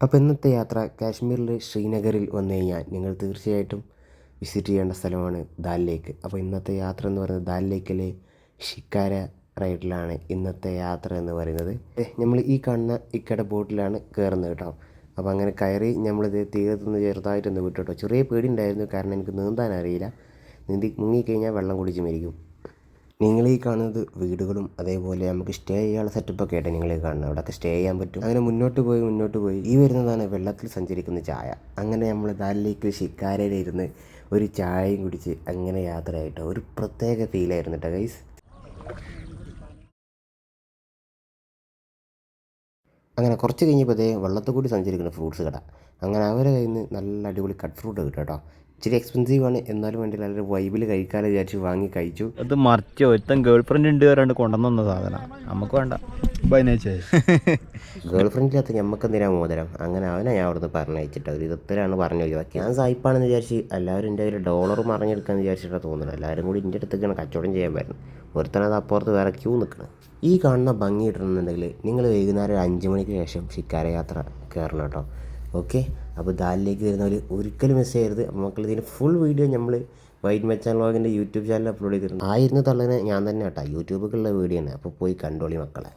അപ്പോൾ ഇന്നത്തെ യാത്ര കാശ്മീരിലെ ശ്രീനഗറിൽ വന്നു കഴിഞ്ഞാൽ നിങ്ങൾ തീർച്ചയായിട്ടും വിസിറ്റ് ചെയ്യേണ്ട സ്ഥലമാണ് ദാൽ ലേക്ക്. അപ്പോൾ ഇന്നത്തെ യാത്ര എന്ന് പറയുന്നത് ദാൽ ലേക്കിലെ ഷിക്കാര റൈഡിലാണ് ഇന്നത്തെ യാത്ര എന്ന് പറയുന്നത്. നമ്മൾ ഈ കാണുന്ന ഇക്കടെ ബോട്ടിലാണ് കയറുന്നത് കേട്ടോ. അപ്പോൾ അങ്ങനെ കയറി നമ്മളിത് തീരത്തുനിന്ന് ചെറുതായിട്ടൊന്ന് വിട്ടു കേട്ടോ. ചെറിയ പേടി ഉണ്ടായിരുന്നു, കാരണം എനിക്ക് നീന്താൻ അറിയില്ല. മുങ്ങിക്കഴിഞ്ഞാൽ വെള്ളം കുടിച്ച് മരിക്കും. നിങ്ങളീ കാണുന്നത് വീടുകളും അതേപോലെ നമുക്ക് സ്റ്റേ ചെയ്യാനുള്ള സെറ്റപ്പൊക്കെ ആയിട്ട് നിങ്ങളീ കാണുന്നത്. അവിടെയൊക്കെ സ്റ്റേ ചെയ്യാൻ പറ്റും. അങ്ങനെ മുന്നോട്ട് പോയി ഈ വരുന്നതാണ് വെള്ളത്തിൽ സഞ്ചരിക്കുന്ന ചായ. അങ്ങനെ നമ്മൾ ദാൽ ലേക്ക് ഷിക്കാരയിലിരുന്ന് ഒരു ചായയും കുടിച്ച് അങ്ങനെ യാത്രയായിട്ടോ. ഒരു പ്രത്യേക ഫീലായിരുന്നു കേട്ടോ ഗൈസ്. അങ്ങനെ കുറച്ച് കഴിഞ്ഞപ്പോൾ വെള്ളത്തിൽ കൂടി സഞ്ചരിക്കുന്ന ഫ്രൂട്ട്സ് കട. അങ്ങനെ അവരെ കയ്യിൽ നിന്ന് നല്ല അടിപൊളി കട്ട് ഫ്രൂട്ട് കിട്ടും കേട്ടോ. ഇച്ചിരി എക്സ്പെൻസീവ് ആണ്, എന്നാലും വേണ്ടി നല്ലൊരു വൈബിൽ കഴിക്കാമെന്ന് വിചാരിച്ച് വാങ്ങി കഴിച്ചു. അത് മറിച്ചോ ഒരുത്തൻ ഗേൾ ഫ്രണ്ട് ഉണ്ട് പറയാണ്ട് കൊണ്ടുവന്ന സാധനം നമുക്ക് വേണ്ട. ഗേൾ ഫ്രണ്ടിനകത്ത് ഞമ്മക്ക് എന്തിനാ മോതിരം. അങ്ങനെ അവനെ ഞാൻ അവിടുന്ന് പറഞ്ഞയച്ചിട്ട് ഒരു ഇതത്തിലാണ് പറഞ്ഞു ഒഴിവാക്കി. ഞാൻ സായിപ്പാണെന്ന് വിചാരിച്ച് എല്ലാവരും എൻ്റെ കയ്യിൽ ഡോളർ മറിഞ്ഞെടുക്കാമെന്ന് വിചാരിച്ചിട്ടാണ് തോന്നുന്നത്. എല്ലാവരും കൂടി എൻ്റെ അടുത്തേക്കാണ് കച്ചവടം ചെയ്യാൻ വരുന്നത്. ഒരുത്തനത് അപ്പുറത്ത് വേറെ ക്യൂ നിൽക്കണം. ഈ കാണുന്ന ഭംഗി ഇടണമെന്നുണ്ടെങ്കിൽ നിങ്ങൾ വൈകുന്നേരം 5 മണിക്ക് ശേഷം ഷിക്കാര യാത്ര കയറണം കേട്ടോ. ഓക്കെ, അപ്പോൾ ദാലിലേക്ക് വരുന്നവർ ഒരിക്കലും മിസ് ചെയ്യരുത്. അപ്പോൾ മക്കൾ ഇതിൻ്റെ ഫുൾ വീഡിയോ നമ്മൾ വൈറ്റ് മച്ചാൻ വ്ളോഗിൻ്റെ യൂട്യൂബ് ചാനലിൽ അപ്ലോഡ് ചെയ്തിട്ടുണ്ട്. ആയിരുന്നു തള്ളനെ ഞാൻ തന്നെ കേട്ടോ. യൂട്യൂബിലുള്ള വീഡിയോ ആണ്, അപ്പോൾ പോയി കണ്ടോളി മക്കളെ.